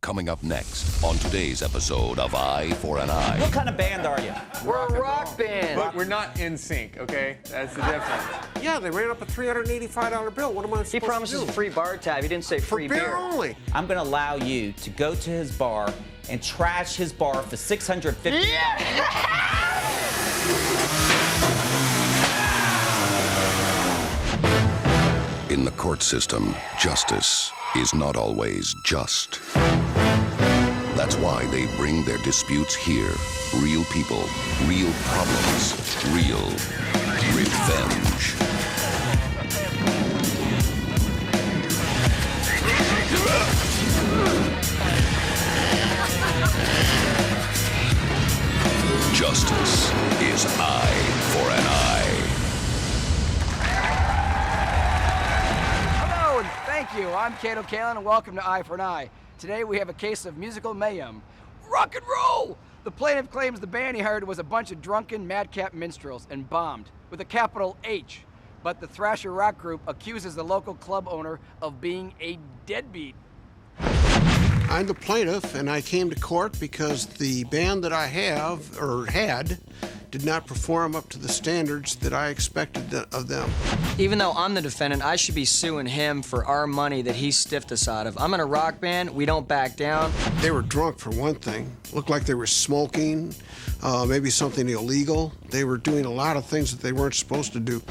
Coming up next on today's episode of Eye for an Eye. What kind of band are you? We're a rock band. But we're not in sync, okay? That's the difference. Yeah, they ran up a $385 bill. What am I supposed He to promises do? a free bar tab. He didn't say free For beer only. I'm going to allow you to go to his bar and trash his bar for $650. In the court system, justice is not always just. That's why they bring their disputes here. Real people, real problems, real revenge. Justice is eye for an eye. Hello and thank you. I'm Cato Kalin and welcome to Eye for an Eye. Today we have a case of musical mayhem. Rock and roll! The plaintiff claims the band he hired was a bunch of drunken madcap minstrels and bombed, with a capital H. But the thrasher rock group accuses the local club owner of being a deadbeat. I'm the plaintiff, and I came to court because the band that I have, or had, did not perform up to the standards that I expected of them. Even though I'm the defendant, I should be suing him for our money that he stiffed us out of. I'm in a rock band. We don't back down. They were drunk, for one thing. Looked like they were smoking, maybe something illegal. They were doing a lot of things that they weren't supposed to do.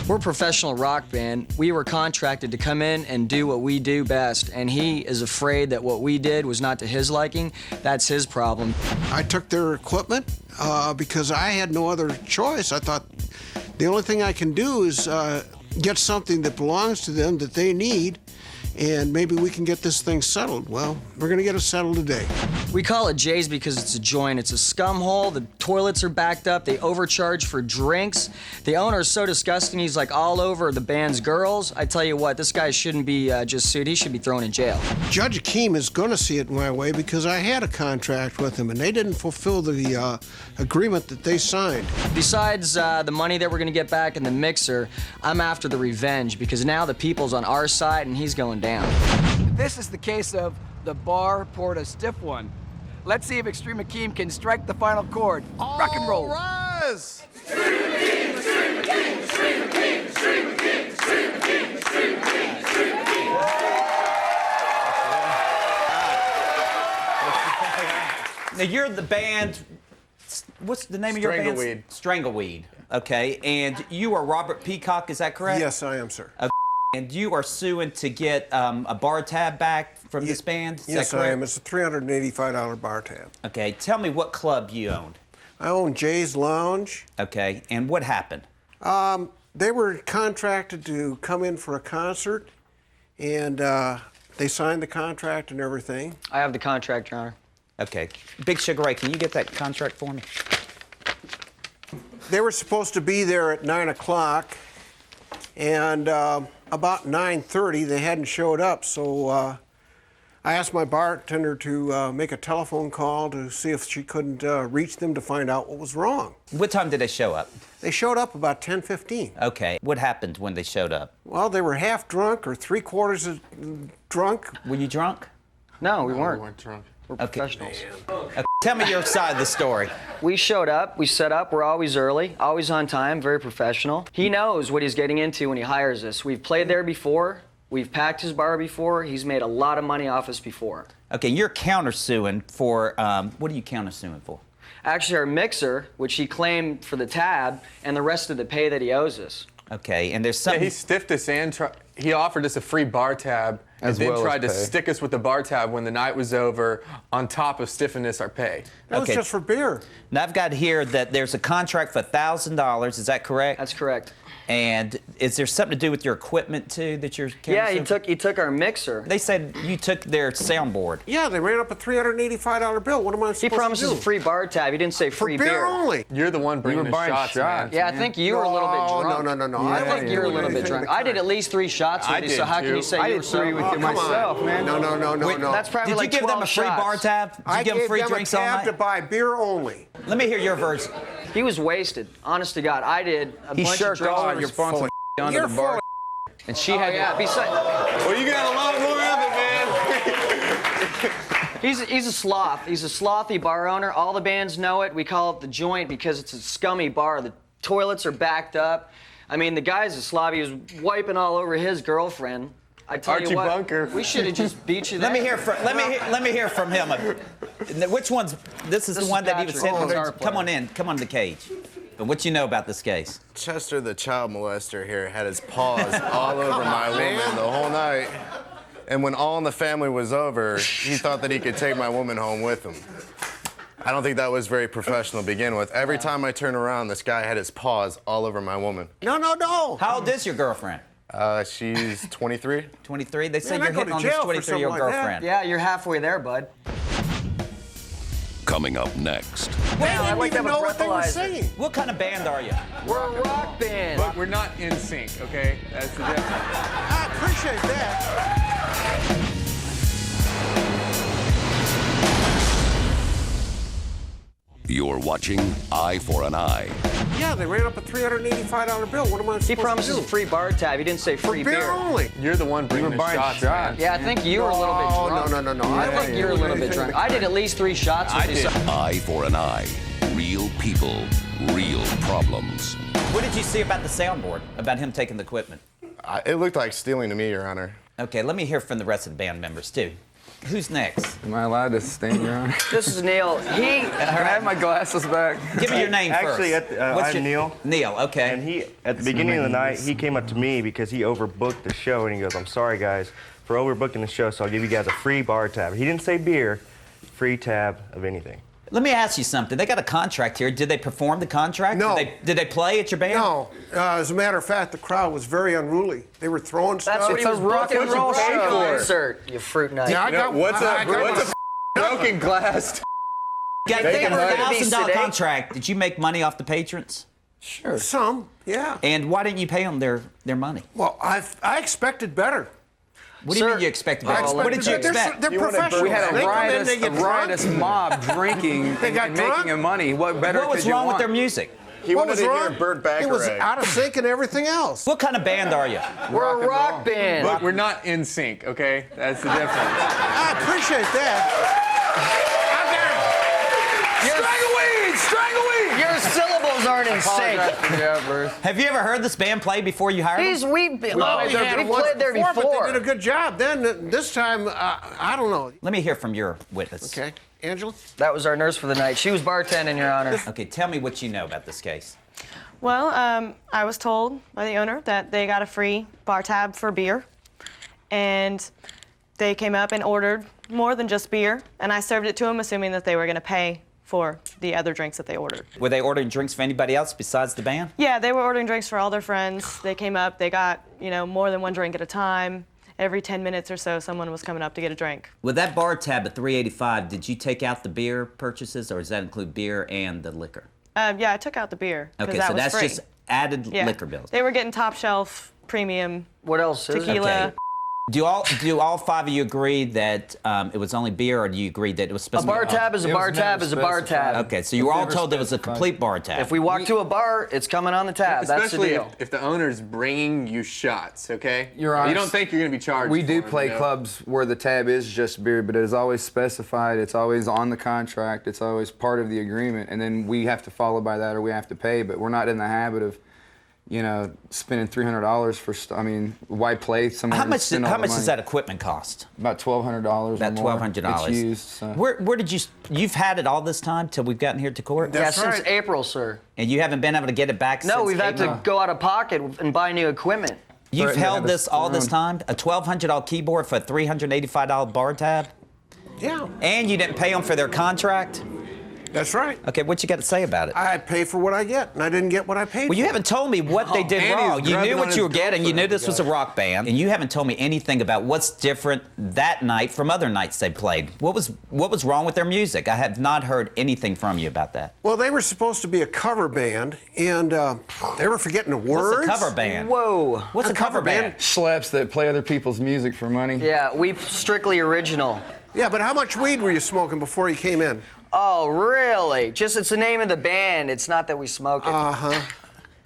We're a professional rock band. We were contracted to come in and do what we do best, and he is afraid that what we did was not to his liking. That's his problem. I took their equipment because I had no other choice. I thought the only thing I can do is get something that belongs to them that they need, and maybe we can get this thing settled. Well, we're gonna get it settled today. We call it Jay's because it's a joint. It's a scum hole. The toilets are backed up. They overcharge for drinks. The owner is so disgusting. He's like all over the band's girls. I tell you what, this guy shouldn't be just sued. He should be thrown in jail. Judge Akim is gonna see it my way because I had a contract with him, and they didn't fulfill the agreement that they signed. Besides the money that we're gonna get back in the mixer, I'm after the revenge because now the people's on our side and he's going down. This is the case of the bar poured a stiff one. Let's see if Extreme Akim can strike the final chord. Rock and roll. Rise! Now, you're the band. What's the name of your band? Strangleweed. Strangleweed. Okay, and you are Robert Peacock, is that correct? Yes, I am, sir. And you are suing to get a bar tab back from this band? Is Yes, that correct? I am. It's a $385 bar tab. Okay, tell me what club you owned. I own Jay's Lounge. Okay, and what happened? They were contracted to come in for a concert, and they signed the contract and everything. I have the contract, Your Honor. Okay, Big Sugar Ray, can you get that contract for me? They were supposed to be there at 9 o'clock, and about 9:30 they hadn't showed up, so I asked my bartender to make a telephone call to see if she couldn't reach them to find out what was wrong. What time did they show up? They showed up about 10:15. Okay, what happened when they showed up? Well, they were half drunk or three-quarters drunk. Were you drunk? No, we We weren't. weren't drunk. We're professionals. Okay, tell me your side of the story. We showed up, we set up, we're always early, always on time, very professional. He knows what he's getting into when he hires us. We've played there before, we've packed his bar before, he's made a lot of money off us before. Okay, you're countersuing for, what are you countersuing for? Actually, our mixer, which he claimed for the tab, and the rest of the pay that he owes us. Okay, and there's Yeah, something... he stiffed us and he offered us a free bar tab and then tried to stick us with the bar tab when the night was over on top of stiffing us our pay. That was Okay. just for beer. Now, I've got here that there's a contract for $1,000, is that correct? That's correct. And is there something to do with your equipment, too, that you're Yeah, countersuing? he took our mixer. They said you took their soundboard. Yeah, they ran up a $385 bill. What am I supposed He to do? promises a free bar tab. He didn't say free for beer only. You're the one bringing the shots, man. Yeah, I think you were a little bit drunk. No. I think you were a little bit anything drunk. of the I did kind. at least 3 shots with I you, did so how can too. you say I you did were so... 3 with you myself, man. No. That's probably Did like you give 12 them a free shots. bar tab? Did you I give them gave free them drinks a all tab to night? buy beer only. Let me hear your version. He was wasted. Honest to God, I did a bunch of shirked drinks. all with your his- responsibility onto You're the bar. full And she Oh, had yeah, besides... Well, you got a lot more of it, man. He's a sloth. He's a slothy bar owner. All the bands know it. We call it the joint because it's a scummy bar. The toilets are backed up. I mean, the guy's a slob. He was wiping all over his girlfriend. I tell Archie you what, Bunker. we should have just beat you there. Let me hear from him. Which one's? This is the one that he was sitting. Come on in. Come on the cage. But what you know about this case? Chester, the child molester here, had his paws all over my woman the whole night. And when All in the Family was over, he thought that he could take my woman home with him. I don't think that was very professional to begin with. Every time I turn around, this guy had his paws all over my woman. No, no, no. How old is your girlfriend? She's 23. 23? They say Man, you're hitting on this 23-year-old girlfriend. Yeah, you're halfway there, bud. Coming up next. They I'd didn't like to even have a know what they were breathalyzer. saying. What kind of band are you? We're a rock band. But we're not in sync, okay? That's the difference. I appreciate that. You're watching Eye for an Eye. Yeah, they ran up a $385 bill. What am I supposed He promises to a do? free bar tab. He didn't say free Beer only. You're the one bringing the shots, man. Yeah, I think you were a little bit Oh, drunk. no. I I think wasn't you're a doing little bit anything drunk. to- I did at least 3 shots with you. Eye for an Eye. Real people, real problems. What did you see about the soundboard? About him taking the equipment? It looked like stealing to me, Your Honor. Okay, let me hear from the rest of the band members too. Who's next? Am I allowed to stand, Your Honor? This is Neil. Can I have my glasses back? Give me your name Actually, first. What's I'm Neil. Neil, okay. And he, at the beginning of the night, he came up to me because he overbooked the show, and he goes, "I'm sorry, guys, for overbooking the show, so I'll give you guys a free bar tab." He didn't say beer, free tab of anything. Let me ask you something. They got a contract here. Did they perform the contract? No. Did they play at your band? No. As a matter of fact, the crowd was very unruly. They were throwing stuff. That's what he was rock and roll show. concert, you fruit nut. Yeah, I got What's I got a broken glass? Got They a were gonna be $1,000 sedate. contract. Did you make money off the patrons? Sure. some, yeah. And why didn't you pay them their money? Well, I expected better. What do you Sir, mean you expected I better? What did you expected- expect? They're professionals. We had They come in, they a get drunk. riotous mob drinking They got and drunk. making money. What better What was could you wrong with want? their music? He What wanted was to wrong? hear Burt It was Bacharach. out of sync and everything else. What kind of band are you? We're a rock band. But we're not in sync, okay? That's the difference. I appreciate that. Strangleweed! Your syllables aren't in sync. Have you ever heard this band play before you hired them? We played there But they before. did a good job. Then this time, I don't know. Let me hear from your witness. Okay, Angela? That was our nurse for the night. She was bartending, Your Honor. Okay, tell me what you know about this case. Well, I was told by the owner that they got a free bar tab for beer, and they came up and ordered more than just beer, and I served it to them, assuming that they were going to pay for the other drinks that they ordered. Were they ordering drinks for anybody else besides the band? Yeah, they were ordering drinks for all their friends. They came up, they got, more than one drink at a time. Every 10 minutes or so, someone was coming up to get a drink. With that bar tab at $385, did you take out the beer purchases, or does that include beer and the liquor? Yeah, I took out the beer, because Okay, that so was that's free. just added Yeah. liquor bills. They were getting top shelf, premium, What else is tequila. Okay. Do all 5 of you agree that it was only beer, or do you agree that it was A supposed to be... bar tab is a bar tab is a bar tab. Okay, so you were all told it was a complete bar tab. If we walk to a bar, it's coming on the tab. That's the Especially deal. if the owner's bringing you shots, okay? You're You honest. don't think you're going to be charged We do for it, play you know? clubs where the tab is just beer, but it is always specified. It's always on the contract. It's always part of the agreement, and then we have to follow by that, or we have to pay. But we're not in the habit of, spending $300 for. Why play somewhere? How to much? spend all How the much money? does that equipment cost? About $1,200. About or more. $1,200. It's used. So. Where did you? You've had it all this time till we've gotten here to court, That's Since right. April, sir. and you haven't been able to get it back. No, since we've had April? to go out of pocket and buy new equipment. You've Threatened to held have this us all this thrown. time? A $1,200 keyboard for a $385 bar tab? Yeah, And you didn't pay them for their contract? that's right. Okay, what you got to say about it? I pay for what I get, and I didn't get what I paid Well, you for. haven't told me what they did and he's wrong. You grubbing knew on what his you were getting. You knew this was a girlfriend. rock band, and you haven't told me anything about what's different that night from other nights they played. What was wrong with their music? I have not heard anything from you about that. Well, they were supposed to be a cover band, and they were forgetting the words. What's a cover band? Whoa. What's a cover band? Schleps that play other people's music for money. Yeah, we strictly original. Yeah, but how much weed were you smoking before you came in? Oh, really? Just it's the name of the band. It's not that we smoke it. Uh-huh.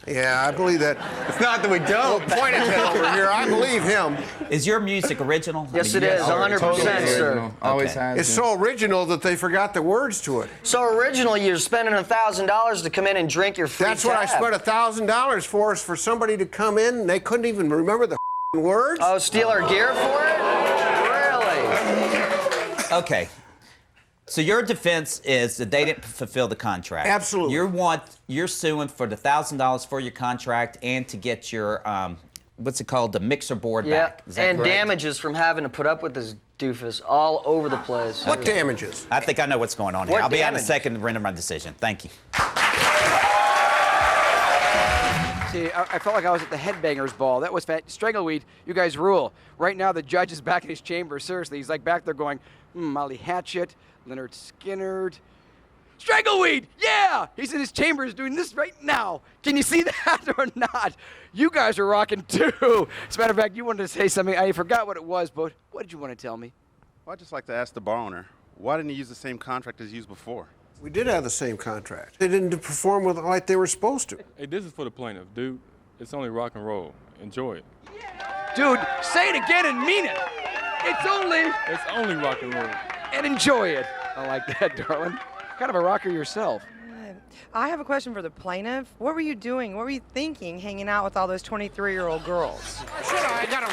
Yeah, I believe that. It's not that we don't. Point at him over here. I believe him. Is your music original? Yes, it is, 100%, sir. Always has. It's so original that they forgot the words to it. So original, you're spending $1,000 to come in and drink your free That's what I tab. spent $1,000 for, is for somebody to come in and they couldn't even remember the words. Oh, steal our gear for it? Really? Okay. So your defense is that they didn't fulfill the contract. Absolutely. You're suing for the $1,000 for your contract and to get your what's it called, the mixer board back. Is that and correct? damages from having to put up with this doofus all over the place. What damages? I think I know what's going on here. What I'll be out in a damages? second to render my decision. Thank you. See, I felt like I was at the Headbangers Ball. That was fat. Strangleweed, you guys rule. Right now, the judge is back in his chamber. Seriously, he's like back there going, Molly Hatchet, Leonard Skinnerd. Strangleweed, yeah! He's in his chambers doing this right now. Can you see that or not? You guys are rocking too. As a matter of fact, you wanted to say something. I forgot what it was, but what did you want to tell me? Well, I'd just like to ask the bar owner, why didn't he use the same contract as used before? We did have the same contract. They didn't perform with it like they were supposed to. Hey, this is for the plaintiff, dude. It's only rock and roll. Enjoy it. Dude, say it again and mean it. It's only rock and roll. and enjoy it. I like that, darling. Kind of a rocker yourself. I have a question for the plaintiff. What were you doing? What were you thinking hanging out with all those 23-year-old girls? I got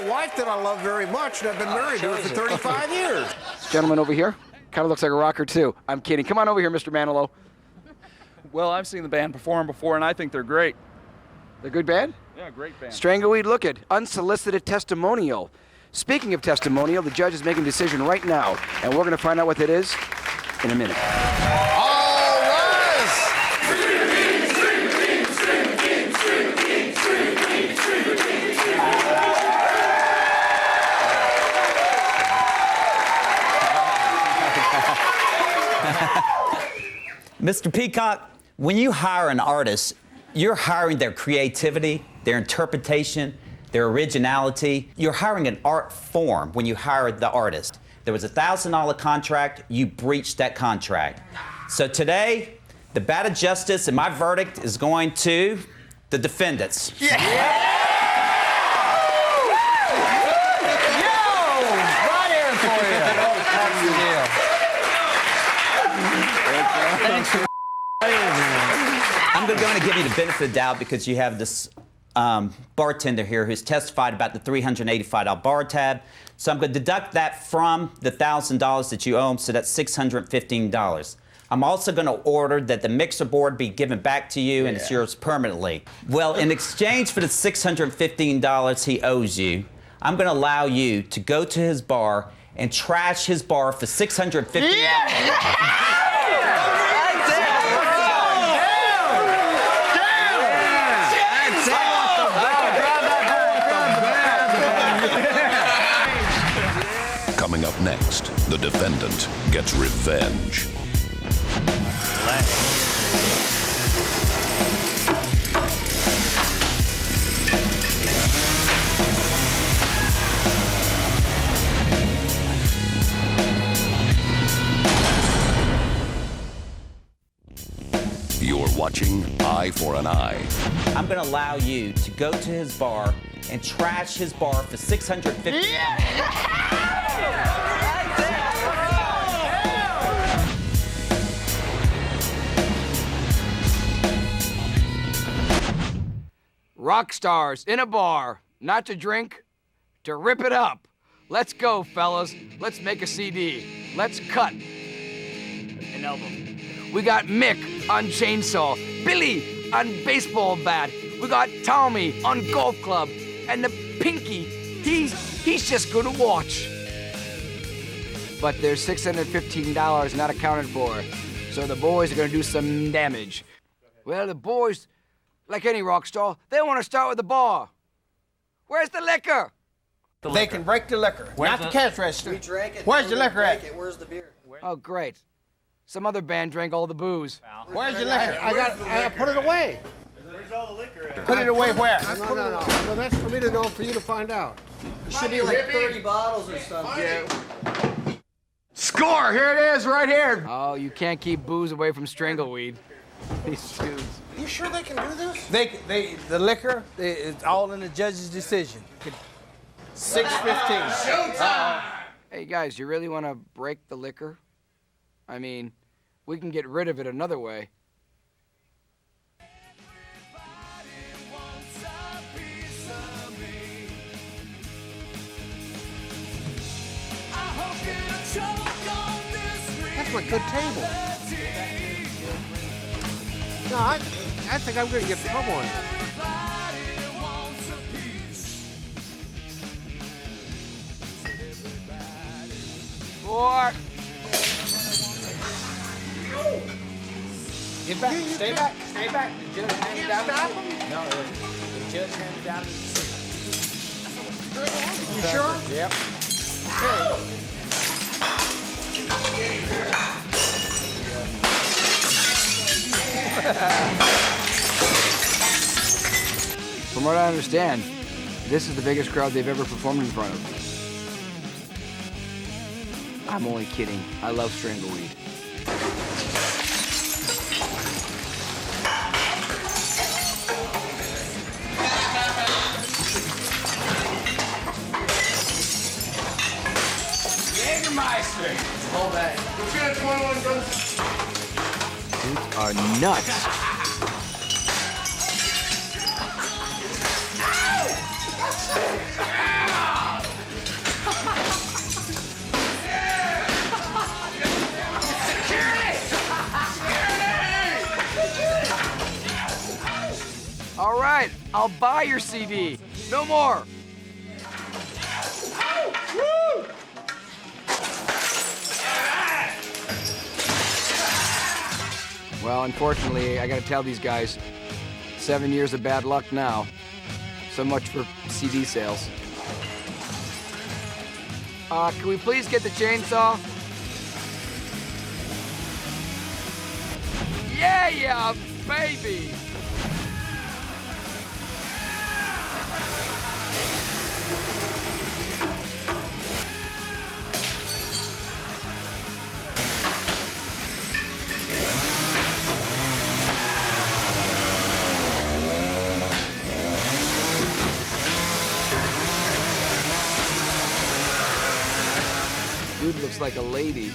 a wife that I love very much, and I've been married to her for 35 years. This gentleman over here kind of looks like a rocker, too. I'm kidding. Come on over here, Mr. Manilow. Well, I've seen the band perform before, and I think they're great. They're good band? Yeah, great band. Strangleweed, look at unsolicited testimonial. Speaking of testimonial, the judge is making a decision right now, and we're going to find out what that is in a minute. Mr. Peacock, when you hire an artist, you're hiring their creativity, their interpretation, their originality. You're hiring an art form when you hire the artist. There was a $1,000 contract, you breached that contract. So today, the bat of justice and my verdict is going to the defendants. Yeah! I'm going to give you the benefit of the doubt because you have this bartender here who's testified about the $385 bar tab. So I'm going to deduct that from the $1,000 that you owe him, so that's $615. I'm also going to order that the mixer board be given back to you and it's yours permanently. Well, in exchange for the $615 he owes you, I'm going to allow you to go to his bar and trash his bar for $615. Coming up next, the defendant gets revenge. You're watching Eye for an Eye. I'm going to allow you to go to his bar and trash his bar for $650. Rock stars in a bar, not to drink, to rip it up. Let's go, fellas. Let's make a CD. Let's cut an album. We got Mick on chainsaw, Billy on baseball bat. We got Tommy on golf club, and the Pinky, he's just gonna watch. But there's $615 not accounted for, so the boys are gonna do some damage. Well, the boys, like any rock star, they want to start with the bar. Where's the liquor? They can break the liquor, not the cash register. We drank it. Where's the liquor at? Where's the beer? Oh, great. Some other band drank all the booze. Where's the liquor? I put it away. Where's all the liquor at? Put it away where? No. Well, that's for me to know, for you to find out. It should be like 30 bottles or something. Score! Here it is, right here. Oh, you can't keep booze away from Strangleweed. These dudes. You sure they can do this? The liquor, it's all in the judge's decision. 6:15. Hey guys, you really want to break the liquor? I mean, we can get rid of it another way. That's my good table. No, I think I'm going to get in trouble on it. Four. Get back. Stay back. Stay back. The judge handed down the No, the judge handed down the You sure? Yep. Okay. From what I understand, this is the biggest crowd they've ever performed in front of. I'm only kidding. I love Strangleweed. Jägermeister. Hold that. Let's get a 21 brothers. Dudes are nuts. All right, I'll buy your CD. No more. Well, unfortunately, I gotta tell these guys, 7 years of bad luck now. So much for CD sales. Can we please get the chainsaw? Yeah, baby! Dude looks like a lady.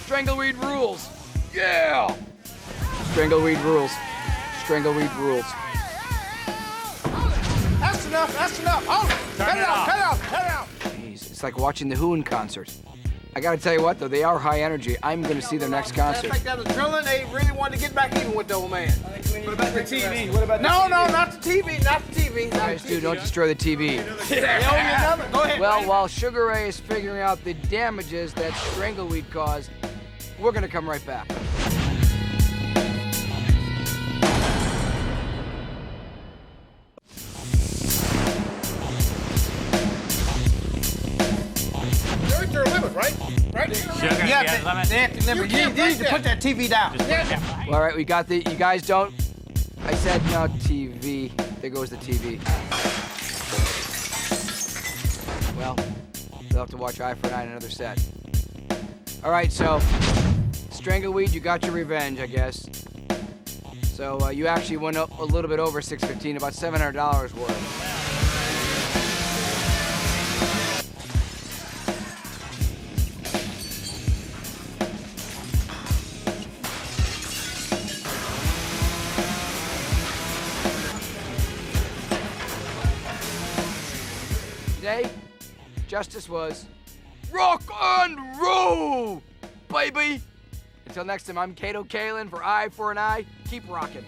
Strangleweed rules. Yeah! Strangleweed rules. Strangleweed rules. That's enough. That's enough. Hold it. Cut it out. Cut it out. Cut it out. Jeez, it's like watching the Who in concert. I gotta tell you what, though, they are high energy. I'm gonna see their next concert. Like that adrenaline, they really wanted to get back even with the old man. What about the TV? What about no, not the TV. Not the TV. Guys, dude, don't destroy the TV. Yeah. Go ahead. Well, buddy. while Sugar Ray is figuring out the damages that Strangleweed caused, we're gonna come right back. They're at their limit, right? Right? Sugar, Yeah, they have to never. You need to put that TV down. Well, all right, we got the. You guys don't. I said no TV. There goes the TV. Well, they'll have to watch Eye for an Eye in another set. All right, so Strangleweed, you got your revenge, I guess. So you actually went up a little bit over $615, about $700 worth. Today, justice was rock and roll, baby. Until next time, I'm Cato Kalin for Eye for an Eye. Keep rocking.